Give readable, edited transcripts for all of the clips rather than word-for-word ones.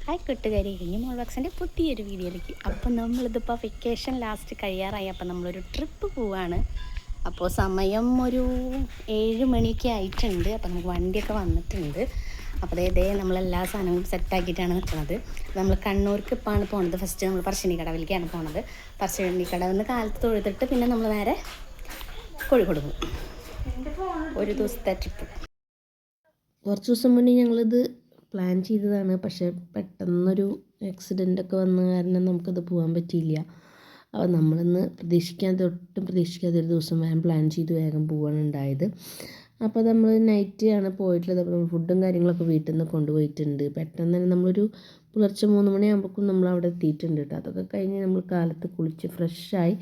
Hi കൂട്ടുകാരി, ഇനി മോൾവാക്സിൻ്റെ പുതിയൊരു വീഡിയോയിലേക്ക്. അപ്പോൾ നമ്മളിതിപ്പോൾ വെക്കേഷൻ ലാസ്റ്റ് കഴിയാറായി. അപ്പോൾ നമ്മളൊരു ട്രിപ്പ് പോവാണ്. അപ്പോൾ സമയം ഒരു 7 മണിയൊക്കെ ആയിട്ടുണ്ട്. അപ്പോൾ നമുക്ക് വണ്ടിയൊക്കെ വന്നിട്ടുണ്ട്. അപ്പോൾ അതേ നമ്മളെല്ലാ സാധനങ്ങളും സെറ്റാക്കിയിട്ടാണ് നിൽക്കുന്നത്. നമ്മൾ കണ്ണൂർക്ക് ഇപ്പോഴാണ് പോകുന്നത്. ഫസ്റ്റ് നമ്മൾ പറശ്ശിനിക്കടവിലേക്കാണ് പോകുന്നത്. പറശ്ശിനിക്കടവിൽ കാലത്ത് തൊഴുതിട്ട് പിന്നെ നമ്മൾ നേരെ കോഴിക്കോട് പോകും. ഒരു ദിവസത്തെ ട്രിപ്പ്. കുറച്ച് ദിവസം മുന്നേ ഞങ്ങളിത് പ്ലാൻ ചെയ്തതാണ്. പക്ഷേ പെട്ടെന്നൊരു ആക്സിഡൻ്റൊക്കെ വന്ന കാരണം നമുക്കത് പോകാൻ പറ്റിയില്ല. അപ്പോൾ നമ്മളിന്ന് ഒട്ടും പ്രതീക്ഷിക്കാതെ ഒരു ദിവസം വേഗം പ്ലാൻ ചെയ്ത് വേഗം പോവാണ് ഉണ്ടായത്. അപ്പോൾ നമ്മൾ നൈറ്റ് ആണ് പോയിട്ടുള്ളത്. അപ്പോൾ നമ്മൾ ഫുഡും കാര്യങ്ങളൊക്കെ വീട്ടിൽ നിന്ന് കൊണ്ടുപോയിട്ടുണ്ട്. പെട്ടെന്ന് തന്നെ നമ്മളൊരു പുലർച്ചെ 3 മണിയാകുമ്പോഴേക്കും നമ്മൾ അവിടെ എത്തിയിട്ടുണ്ട് കേട്ടോ. അതൊക്കെ കഴിഞ്ഞ് നമ്മൾ കാലത്ത് കുളിച്ച് ഫ്രഷായി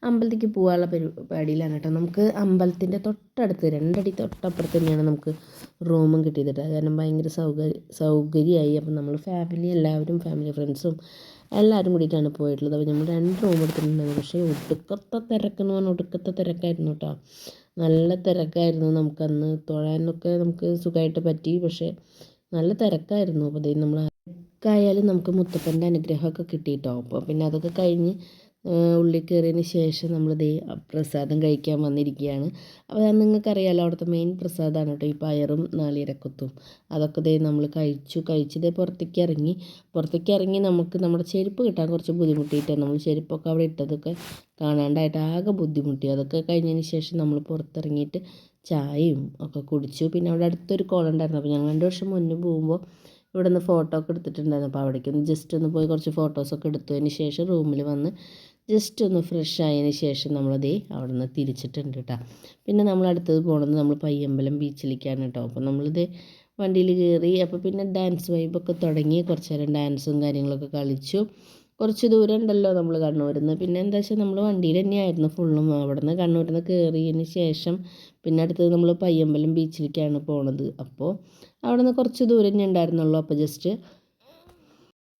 അമ്പലത്തേക്ക് പോകാനുള്ള പരിപാടിയിലാണ് കേട്ടോ. നമുക്ക് അമ്പലത്തിൻ്റെ തൊട്ടടുത്ത് 2 അടി തൊട്ടപ്പുറത്ത് തന്നെയാണ് നമുക്ക് റൂമും കിട്ടിയത് കേട്ടോ. കാരണം ഭയങ്കര സൗകര്യമായി. അപ്പം നമ്മൾ എല്ലാവരും ഫാമിലി ഫ്രണ്ട്സും എല്ലാവരും കൂടിയിട്ടാണ് പോയിട്ടുള്ളത്. അപ്പോൾ നമ്മൾ 2 റൂം എടുത്തിട്ടുണ്ടായിരുന്നു. പക്ഷേ ഒടുക്കത്തെ തിരക്കെന്ന് പറഞ്ഞാൽ ഒടുക്കത്തെ തിരക്കായിരുന്നു കേട്ടോ. നല്ല തിരക്കായിരുന്നു. നമുക്കന്ന് തൊഴാനൊക്കെ നമുക്ക് സുഖമായിട്ട് പറ്റി. പക്ഷേ നല്ല തിരക്കായിരുന്നു. അപ്പോൾ അതേ നമ്മൾ ആയാലും നമുക്ക് മുത്തപ്പൻ്റെ അനുഗ്രഹമൊക്കെ കിട്ടിയിട്ടോ. അപ്പോൾ പിന്നെ അതൊക്കെ കഴിഞ്ഞ് ഉള്ളിൽ കയറിയതിന് ശേഷം നമ്മൾ പ്രസാദം കഴിക്കാൻ വന്നിരിക്കുകയാണ്. അപ്പോൾ അത് നിങ്ങൾക്കറിയാമല്ലോ, അവിടുത്തെ മെയിൻ പ്രസാദമാണ് കേട്ടോ ഈ പയറും നാളികേരക്കൊത്തും. അതൊക്കെ നമ്മൾ കഴിച്ച് പുറത്തേക്ക് ഇറങ്ങി നമുക്ക് നമ്മുടെ ചെരുപ്പ് കിട്ടാൻ കുറച്ച് ബുദ്ധിമുട്ടിയിട്ടാണ് നമ്മൾ ചെരുപ്പൊക്കെ അവിടെ ഇട്ടതൊക്കെ കാണാണ്ടായിട്ട് ആകെ ബുദ്ധിമുട്ടി. അതൊക്കെ കഴിഞ്ഞതിന് ശേഷം നമ്മൾ പുറത്തിറങ്ങിയിട്ട് ചായയും ഒക്കെ കുടിച്ചു. പിന്നെ അവിടെ അടുത്തൊരു കുളം ഉണ്ടായിരുന്നു. അപ്പോൾ ഞങ്ങൾ 2 വർഷം മുന്നേ പോകുമ്പോൾ ഇവിടെ നിന്ന് ഫോട്ടോ ഒക്കെ എടുത്തിട്ടുണ്ടായിരുന്നു. അപ്പോൾ അവിടേക്കൊന്ന് ജസ്റ്റ് ഒന്ന് പോയി കുറച്ച് ഫോട്ടോസൊക്കെ എടുത്തതിന് ശേഷം റൂമിൽ വന്ന് ജസ്റ്റ് ഒന്ന് ഫ്രഷ് ആയതിന് ശേഷം നമ്മളതേ അവിടെ നിന്ന് തിരിച്ചിട്ടുണ്ട് കേട്ടോ. പിന്നെ നമ്മൾ അടുത്തത് പോകുന്നത് നമ്മൾ പയ്യമ്പലം ബീച്ചിലേക്കാണ് കേട്ടോ. അപ്പോൾ നമ്മളിത് വണ്ടിയിൽ കയറി. അപ്പോൾ പിന്നെ ഡാൻസ് വൈബൊക്കെ തുടങ്ങി. കുറച്ച് നേരം ഡാൻസും കാര്യങ്ങളൊക്കെ കളിച്ചു. കുറച്ച് ദൂരം ഉണ്ടല്ലോ നമ്മൾ കണ്ണൂരിൽ നിന്ന്. പിന്നെ എന്താ വെച്ചാൽ നമ്മൾ വണ്ടിയിൽ തന്നെയായിരുന്നു ഫുള്ളും. അവിടെ നിന്ന് കണ്ണൂരിൽ നിന്ന് കയറിയതിന് ശേഷം പിന്നെ അടുത്തത് നമ്മൾ പയ്യമ്പലം ബീച്ചിലേക്കാണ് പോണത്. അപ്പോൾ അവിടെ നിന്ന് കുറച്ച് ദൂരം തന്നെ ഉണ്ടായിരുന്നുള്ളൂ. അപ്പോൾ ജസ്റ്റ്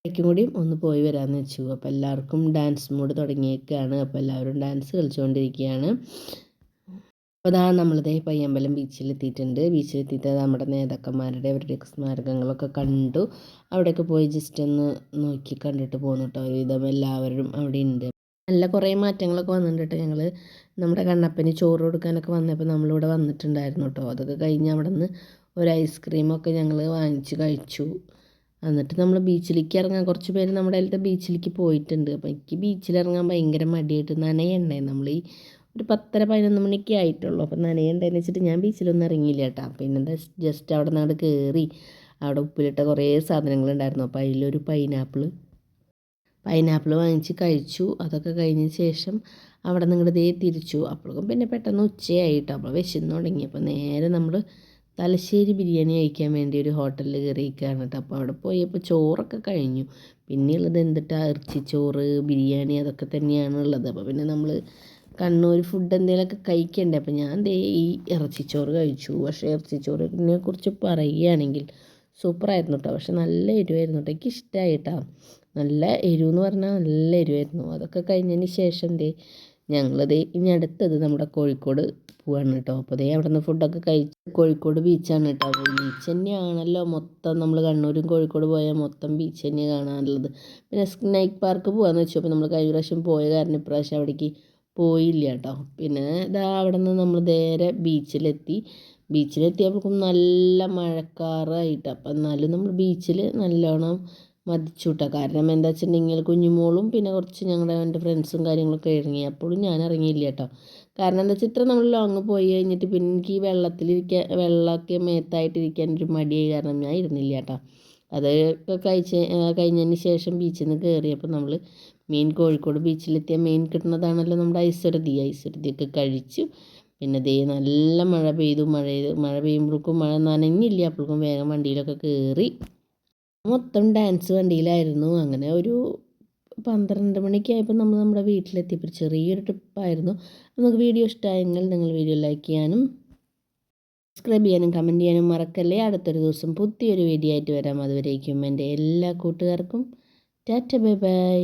ക്കും കൂടി ഒന്ന് പോയി വരാമെന്ന് വെച്ചു. അപ്പോൾ എല്ലാവർക്കും ഡാൻസ് മൂഡ് തുടങ്ങിയേക്കാണ്. അപ്പോൾ എല്ലാവരും ഡാൻസ് കളിച്ചുകൊണ്ടിരിക്കുകയാണ്. അപ്പോൾ അതാ നമ്മളിതേ പയ്യമ്പലം ബീച്ചിലെത്തിയിട്ട് നമ്മുടെ നേതാക്കന്മാരുടെ അവരുടെയൊക്കെ സ്മാരകങ്ങളൊക്കെ കണ്ടു. അവിടെയൊക്കെ പോയി ജസ്റ്റ് ഒന്ന് നോക്കി കണ്ടിട്ട് പോന്നു കേട്ടോ. ഒരുവിധം എല്ലാവരും അവിടെ ഉണ്ട്. നല്ല കുറേ മാറ്റങ്ങളൊക്കെ വന്നിട്ടുണ്ട് കേട്ടോ. ഞങ്ങൾ നമ്മുടെ കണ്ണപ്പന് ചോറ് കൊടുക്കാനൊക്കെ വന്നപ്പോൾ നമ്മളിവിടെ വന്നിട്ടുണ്ടായിരുന്നു കേട്ടോ. അതൊക്കെ കഴിഞ്ഞ് അവിടെ നിന്ന് ഒരു ഐസ്ക്രീമൊക്കെ ഞങ്ങൾ വാങ്ങിച്ച് കഴിച്ചു. എന്നിട്ട് നമ്മൾ ബീച്ചിലേക്ക് ഇറങ്ങാൻ കുറച്ച് പേര് നമ്മുടെ അടുത്ത ബീച്ചിലേക്ക് പോയിട്ടുണ്ട്. അപ്പോൾ എനിക്ക് ബീച്ചിലിറങ്ങാൻ ഭയങ്കര മടിയായിട്ട് നനയണ്ടേ. നമ്മൾ ഈ ഒരു 10:30-11 മണിയൊക്കെ ആയിട്ടുള്ളൂ. അപ്പോൾ നനയണ്ടെന്ന് വെച്ചിട്ട് ഞാൻ ബീച്ചിലൊന്നും ഇറങ്ങിയില്ല കേട്ടോ. പിന്നെ ജസ്റ്റ് അവിടെ നിന്ന് കയറി. അവിടെ ഉപ്പിലിട്ട കുറേ സാധനങ്ങളുണ്ടായിരുന്നു. അപ്പോൾ അതിലൊരു പൈനാപ്പിൾ വാങ്ങിച്ച് കഴിച്ചു. അതൊക്കെ കഴിഞ്ഞ ശേഷം അവിടെ നിന്ന് തിരിച്ചു. അപ്പോഴേക്കും പിന്നെ പെട്ടെന്ന് ഉച്ചയായിട്ടോ. അപ്പോൾ വിശന്ന് തുടങ്ങി. അപ്പോൾ നേരെ നമ്മൾ തലശ്ശേരി ബിരിയാണി കഴിക്കാൻ വേണ്ടി ഒരു ഹോട്ടലിൽ കയറിയിരിക്കുകയാണ് കേട്ടോ. അപ്പോൾ അവിടെ പോയപ്പോൾ ചോറൊക്കെ കഴിഞ്ഞു. പിന്നെയുള്ളത് ഇറച്ചിച്ചോറ്, ബിരിയാണി അതൊക്കെ തന്നെയാണ് ഉള്ളത്. അപ്പോൾ പിന്നെ നമ്മൾ കണ്ണൂർ ഫുഡ് എന്തെങ്കിലുമൊക്കെ കഴിക്കണ്ടേ. അപ്പോൾ ഞാൻ ഈ ഇറച്ചിച്ചോറ് കഴിച്ചു. പക്ഷേ ഇറച്ചിച്ചോറിനെ കുറിച്ച് പറയുകയാണെങ്കിൽ സൂപ്പറായിരുന്നു കേട്ടോ. പക്ഷെ നല്ല എരിവായിരുന്നു കേട്ടോ. എനിക്ക് ഇഷ്ടമായി കേട്ടോ. നല്ല എരിവെന്ന് പറഞ്ഞാൽ നല്ല എരിവായിരുന്നു. അതൊക്കെ കഴിഞ്ഞതിന് ശേഷം ഇനി അടുത്തത് നമ്മുടെ കോഴിക്കോട് പോവാണ് കേട്ടോ. അപ്പോൾ അവിടെ നിന്ന് ഫുഡൊക്കെ കഴിച്ച് കോഴിക്കോട് ബീച്ചാണ് കേട്ടോ. അപ്പോൾ ബീച്ച് തന്നെയാണല്ലോ മൊത്തം. നമ്മൾ കണ്ണൂരും കോഴിക്കോട് പോയാൽ മൊത്തം ബീച്ച് തന്നെയാണ് കാണാനുള്ളത്. പിന്നെ സ്നേക്ക് പാർക്ക് പോകാമെന്ന് വെച്ചു. അപ്പോൾ നമ്മൾ കഴിഞ്ഞ പ്രാവശ്യം പോയ കാരണം ഇപ്രാവശ്യം അവിടേക്ക് പോയില്ല കേട്ടോ. പിന്നെ അവിടെ നിന്ന് നമ്മൾ നേരെ ബീച്ചിലെത്തിയപ്പോഴേക്കും നല്ല മഴക്കാറായിട്ട്. അപ്പം എന്നാലും നമ്മൾ ബീച്ചിൽ നല്ലോണം മതിച്ചു കേട്ടോ. കാരണം എന്താ വെച്ചിട്ടുണ്ടെങ്കിൽ കുഞ്ഞുമോളും പിന്നെ കുറച്ച് എൻ്റെ ഫ്രണ്ട്സും കാര്യങ്ങളൊക്കെ ഇറങ്ങി. അപ്പോഴും ഞാൻ ഇറങ്ങിയില്ല കേട്ടോ. കാരണം എന്താ വെച്ചാൽ ഇത്ര നമ്മൾ ലോങ്ങ് പോയി കഴിഞ്ഞിട്ട് പിന്നെ എനിക്ക് വെള്ളമൊക്കെ മേത്തായിട്ടിരിക്കാൻ ഒരു മടിയായി കാരണം ഞാൻ ഇരുന്നില്ല കേട്ടോ. അതൊക്കെ കഴിഞ്ഞതിന് ശേഷം ബീച്ചിൽ നിന്ന് കയറിയപ്പോൾ നമ്മൾ കോഴിക്കോട് ബീച്ചിലെത്തിയ കിട്ടുന്നതാണല്ലോ നമ്മുടെ ഐശ്വര്യതിയൊക്കെ കഴിച്ചു. പിന്നെ നല്ല മഴ പെയ്യുമ്പോഴേക്കും മഴ നനഞ്ഞില്ല. അപ്പോഴേക്കും വേഗം വണ്ടിയിലൊക്കെ കയറി മൊത്തം ഡാൻസ് വണ്ടിയിലായിരുന്നു. അങ്ങനെ ഒരു 12 മണിയൊക്കെ ആയപ്പോൾ നമ്മൾ നമ്മുടെ വീട്ടിലെത്തിയപ്പോൾ ചെറിയൊരു ട്രിപ്പായിരുന്നു. നമുക്ക് വീഡിയോ ഇഷ്ടമായെങ്കിൽ നിങ്ങൾ വീഡിയോ ലൈക്ക് ചെയ്യാനും സബ്സ്ക്രൈബ് ചെയ്യാനും കമൻറ്റ് ചെയ്യാനും മറക്കല്ലേ. അടുത്തൊരു ദിവസം പുതിയൊരു വീഡിയോ ആയിട്ട് വരാം. അതുവരേക്കും എൻ്റെ എല്ലാ കൂട്ടുകാർക്കും ടാറ്റ ബൈ ബൈ.